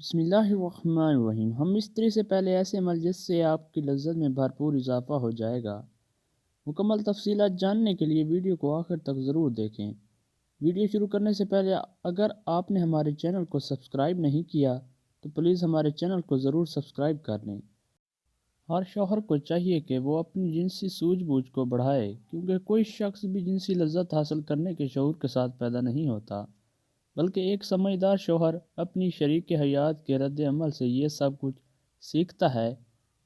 بسم اللہ الرحمن الرحیم۔ ہم مستری سے پہلے ایسے عمل جس سے آپ کی لذت میں بھرپور اضافہ ہو جائے گا۔ مکمل تفصیلات جاننے کے لیے ویڈیو کو آخر تک ضرور دیکھیں۔ ویڈیو شروع کرنے سے پہلے اگر آپ نے ہمارے چینل کو سبسکرائب نہیں کیا تو پلیز ہمارے چینل کو ضرور سبسکرائب کر لیں۔ ہر شوہر کو چاہیے کہ وہ اپنی جنسی سوجھ بوجھ کو بڑھائے، کیونکہ کوئی شخص بھی جنسی لذت حاصل کرنے کے شعور کے ساتھ پیدا نہیں ہوتا، بلکہ ایک سمجھدار شوہر اپنی شریک حیات کے رد عمل سے یہ سب کچھ سیکھتا ہے۔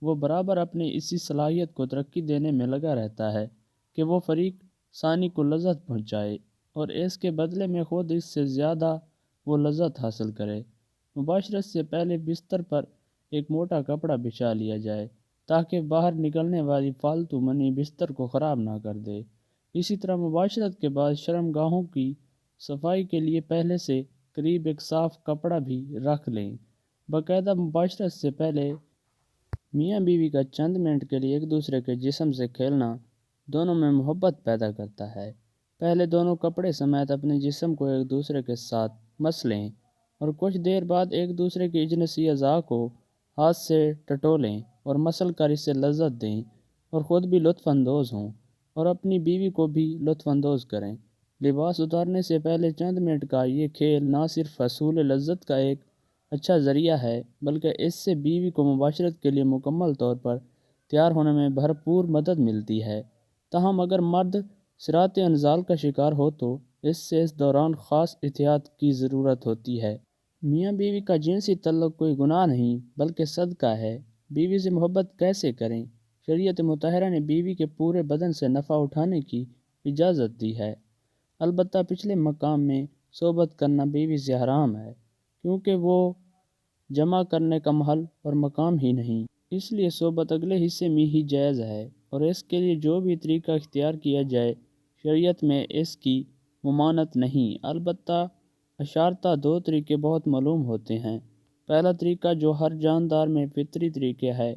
وہ برابر اپنی اسی صلاحیت کو ترقی دینے میں لگا رہتا ہے کہ وہ فریق ثانی کو لذت پہنچائے اور اس کے بدلے میں خود اس سے زیادہ وہ لذت حاصل کرے۔ مباشرت سے پہلے بستر پر ایک موٹا کپڑا بچھا لیا جائے تاکہ باہر نکلنے والی فالتو منی بستر کو خراب نہ کر دے۔ اسی طرح مباشرت کے بعد شرم گاہوں کی صفائی کے لیے پہلے سے قریب ایک صاف کپڑا بھی رکھ لیں۔ باقاعدہ مباشرت سے پہلے میاں بیوی کا چند منٹ کے لیے ایک دوسرے کے جسم سے کھیلنا دونوں میں محبت پیدا کرتا ہے۔ پہلے دونوں کپڑے سمیت اپنے جسم کو ایک دوسرے کے ساتھ مس لیں اور کچھ دیر بعد ایک دوسرے کی جنسی اعضاء کو ہاتھ سے ٹٹولیں اور مسل کر اسے لذت دیں اور خود بھی لطف اندوز ہوں اور اپنی بیوی کو بھی لطف اندوز کریں۔ لباس اتارنے سے پہلے چند منٹ کا یہ کھیل نہ صرف حصول لذت کا ایک اچھا ذریعہ ہے، بلکہ اس سے بیوی کو مباشرت کے لیے مکمل طور پر تیار ہونے میں بھرپور مدد ملتی ہے۔ تاہم اگر مرد صراط انزال کا شکار ہو تو اس دوران خاص احتیاط کی ضرورت ہوتی ہے۔ میاں بیوی کا جنسی تعلق کوئی گناہ نہیں بلکہ صدقہ ہے۔ بیوی سے محبت کیسے کریں؟ شریعت مطہرہ نے بیوی کے پورے بدن سے نفع اٹھانے کی اجازت دی ہے، البتہ پچھلے مقام میں صحبت کرنا بیوی سے حرام ہے، کیونکہ وہ جمع کرنے کا محل اور مقام ہی نہیں۔ اس لیے صحبت اگلے حصے میں ہی جائز ہے اور اس کے لیے جو بھی طریقہ اختیار کیا جائے شریعت میں اس کی ممانعت نہیں۔ البتہ اشارتہ دو طریقے بہت معلوم ہوتے ہیں۔ پہلا طریقہ جو ہر جاندار میں فطری طریقہ ہے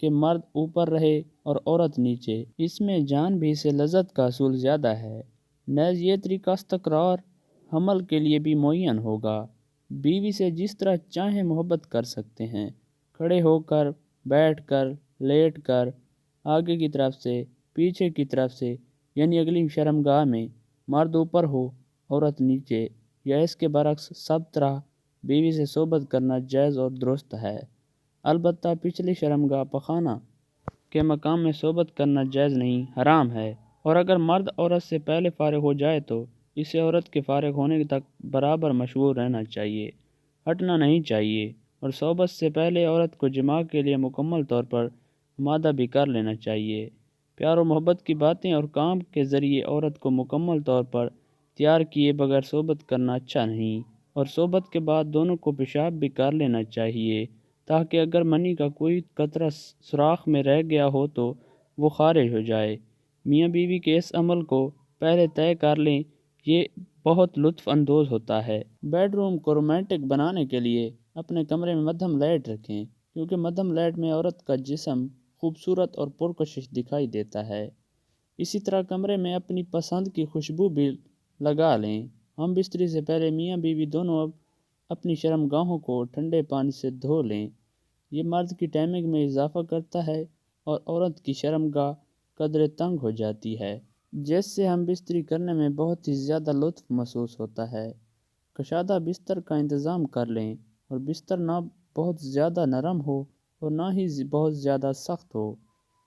کہ مرد اوپر رہے اور عورت نیچے، اس میں جان بھی سے لذت کا حصول زیادہ ہے۔ نیز یہ طریقہ استقرار حمل کے لیے بھی معین ہوگا۔ بیوی سے جس طرح چاہیں محبت کر سکتے ہیں، کھڑے ہو کر، بیٹھ کر، لیٹ کر، آگے کی طرف سے، پیچھے کی طرف سے، یعنی اگلی شرمگاہ میں مرد اوپر ہو عورت نیچے، یا اس کے برعکس سب طرح بیوی سے صحبت کرنا جائز اور درست ہے۔ البتہ پچھلی شرمگاہ پخانہ کے مقام میں صحبت کرنا جائز نہیں، حرام ہے، اور اگر مرد عورت سے پہلے فارغ ہو جائے تو اسے عورت کے فارغ ہونے تک برابر مشغول رہنا چاہیے، ہٹنا نہیں چاہیے، اور صحبت سے پہلے عورت کو جماع کے لیے مکمل طور پر آمادہ بھی کر لینا چاہیے۔ پیار و محبت کی باتیں اور کام کے ذریعے عورت کو مکمل طور پر تیار کیے بغیر صحبت کرنا اچھا نہیں، اور صحبت کے بعد دونوں کو پیشاب بھی کر لینا چاہیے تاکہ اگر منی کا کوئی قطرہ سوراخ میں رہ گیا ہو تو وہ خارج ہو جائے۔ میاں بیوی کے اس عمل کو پہلے طے کر لیں، یہ بہت لطف اندوز ہوتا ہے۔ بیڈ روم کو رومانٹک بنانے کے لیے اپنے کمرے میں مدھم لائٹ رکھیں، کیونکہ مدھم لائٹ میں عورت کا جسم خوبصورت اور پرکشش دکھائی دیتا ہے۔ اسی طرح کمرے میں اپنی پسند کی خوشبو بھی لگا لیں۔ ہم بستری سے پہلے میاں بیوی دونوں اپنی شرمگاہوں کو ٹھنڈے پانی سے دھو لیں۔ یہ مرد کی ٹائمنگ میں اضافہ کرتا ہے اور عورت کی شرمگاہ قدرے تنگ ہو جاتی ہے، جس سے ہم بستری کرنے میں بہت ہی زیادہ لطف محسوس ہوتا ہے۔ کشادہ بستر کا انتظام کر لیں اور بستر نہ بہت زیادہ نرم ہو اور نہ ہی بہت زیادہ سخت ہو۔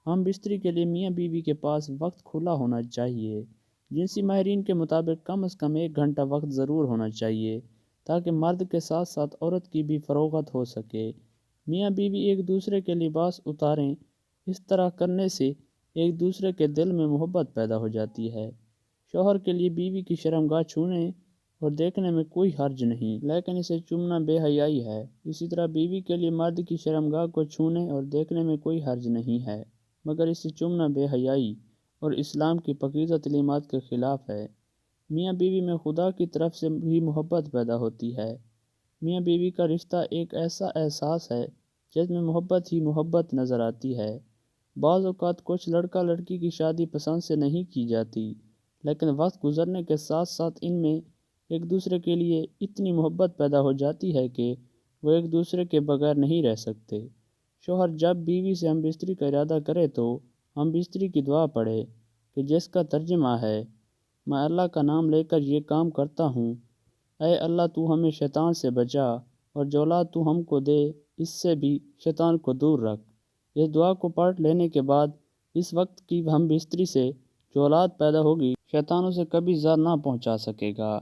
ہم بستری کے لیے میاں بیوی کے پاس وقت کھلا ہونا چاہیے۔ جنسی ماہرین کے مطابق کم از کم 1 گھنٹہ وقت ضرور ہونا چاہیے تاکہ مرد کے ساتھ ساتھ عورت کی بھی فروغت ہو سکے۔ میاں بیوی ایک دوسرے کے لباس اتاریں، اس طرح کرنے سے ایک دوسرے کے دل میں محبت پیدا ہو جاتی ہے۔ شوہر کے لیے بیوی کی شرمگاہ چھونے اور دیکھنے میں کوئی حرج نہیں، لیکن اسے چومنا بے حیائی ہے۔ اسی طرح بیوی کے لیے مرد کی شرمگاہ کو چھونے اور دیکھنے میں کوئی حرج نہیں ہے، مگر اسے چومنا بے حیائی اور اسلام کی پاکیزہ تعلیمات کے خلاف ہے۔ میاں بیوی میں خدا کی طرف سے بھی محبت پیدا ہوتی ہے۔ میاں بیوی کا رشتہ ایک ایسا احساس ہے جس میں محبت ہی محبت نظر آتی ہے۔ بعض اوقات کچھ لڑکا لڑکی کی شادی پسند سے نہیں کی جاتی، لیکن وقت گزرنے کے ساتھ ساتھ ان میں ایک دوسرے کے لیے اتنی محبت پیدا ہو جاتی ہے کہ وہ ایک دوسرے کے بغیر نہیں رہ سکتے۔ شوہر جب بیوی سے ہم بستری کا ارادہ کرے تو ہم بستری کی دعا پڑھے کہ جس کا ترجمہ ہے: میں اللہ کا نام لے کر یہ کام کرتا ہوں، اے اللہ تو ہمیں شیطان سے بچا، اور جو اولاد تو ہم کو دے اس سے بھی شیطان کو دور رکھ۔ اس دعا کو پڑھ لینے کے بعد اس وقت کی ہم بستری سے جو اولاد پیدا ہوگی شیطان اسے کبھی زر نہ پہنچا سکے گا۔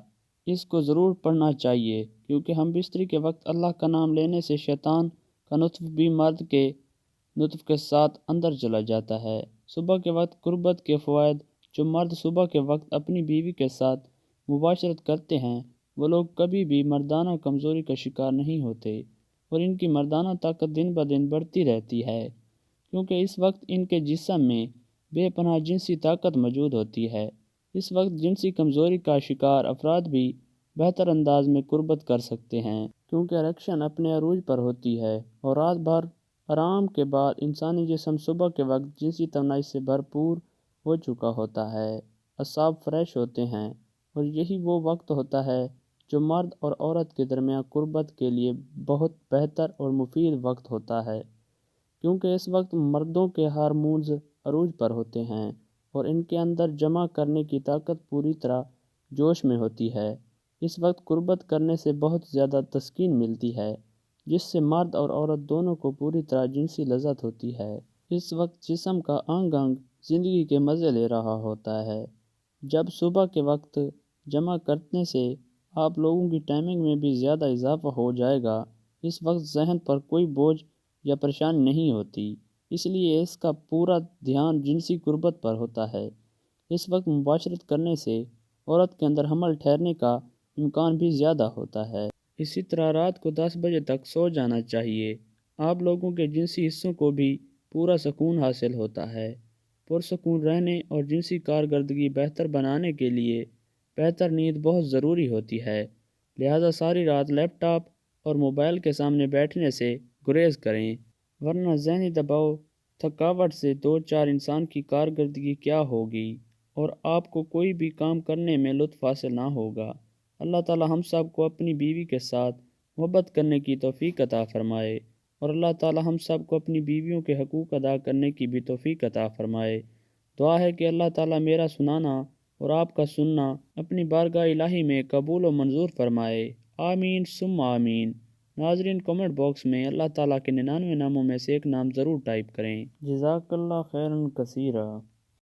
اس کو ضرور پڑھنا چاہیے، کیونکہ ہم بستری کے وقت اللہ کا نام لینے سے شیطان کا نطف بھی مرد کے نطف کے ساتھ اندر چلا جاتا ہے۔ صبح کے وقت قربت کے فوائد: جو مرد صبح کے وقت اپنی بیوی کے ساتھ مباشرت کرتے ہیں وہ لوگ کبھی بھی مردانہ کمزوری کا شکار نہیں ہوتے، اور ان کی مردانہ طاقت دن بدن بڑھتی رہتی ہے، کیونکہ اس وقت ان کے جسم میں بے پناہ جنسی طاقت موجود ہوتی ہے۔ اس وقت جنسی کمزوری کا شکار افراد بھی بہتر انداز میں قربت کر سکتے ہیں، کیونکہ اریکشن اپنے عروج پر ہوتی ہے، اور رات بھر آرام کے بعد انسانی جسم صبح کے وقت جنسی توانائی سے بھرپور ہو چکا ہوتا ہے، اعصاب فریش ہوتے ہیں، اور یہی وہ وقت ہوتا ہے جو مرد اور عورت کے درمیان قربت کے لیے بہت بہتر اور مفید وقت ہوتا ہے، کیونکہ اس وقت مردوں کے ہارمونز عروج پر ہوتے ہیں اور ان کے اندر جمع کرنے کی طاقت پوری طرح جوش میں ہوتی ہے۔ اس وقت قربت کرنے سے بہت زیادہ تسکین ملتی ہے، جس سے مرد اور عورت دونوں کو پوری طرح جنسی لذت ہوتی ہے۔ اس وقت جسم کا انگ انگ زندگی کے مزے لے رہا ہوتا ہے۔ جب صبح کے وقت جمع کرنے سے آپ لوگوں کی ٹائمنگ میں بھی زیادہ اضافہ ہو جائے گا۔ اس وقت ذہن پر کوئی بوجھ یا پریشانی نہیں ہوتی، اس لیے اس کا پورا دھیان جنسی قربت پر ہوتا ہے۔ اس وقت مباشرت کرنے سے عورت کے اندر حمل ٹھہرنے کا امکان بھی زیادہ ہوتا ہے۔ اسی طرح رات کو 10 بجے تک سو جانا چاہیے۔ آپ لوگوں کے جنسی حصوں کو بھی پورا سکون حاصل ہوتا ہے۔ پرسکون رہنے اور جنسی کارکردگی بہتر بنانے کے لیے بہتر نیند بہت ضروری ہوتی ہے، لہذا ساری رات لیپ ٹاپ اور موبائل کے سامنے بیٹھنے سے گریز کریں، ورنہ ذہنی دباؤ تھکاوٹ سے دو چار انسان کی کارکردگی کیا ہوگی اور آپ کو کوئی بھی کام کرنے میں لطف حاصل نہ ہوگا۔ اللہ تعالی ہم سب کو اپنی بیوی کے ساتھ محبت کرنے کی توفیق عطا فرمائے، اور اللہ تعالی ہم سب کو اپنی بیویوں کے حقوق ادا کرنے کی بھی توفیق عطا فرمائے۔ دعا ہے کہ اللہ تعالی میرا سنانا اور آپ کا سننا اپنی بارگاہ الہی میں قبول و منظور فرمائے، آمین ثم آمین۔ ناظرین، کمنٹ باکس میں اللہ تعالیٰ کے 99 ناموں میں سے ایک نام ضرور ٹائپ کریں۔ جزاک اللہ خیرا کثیرا۔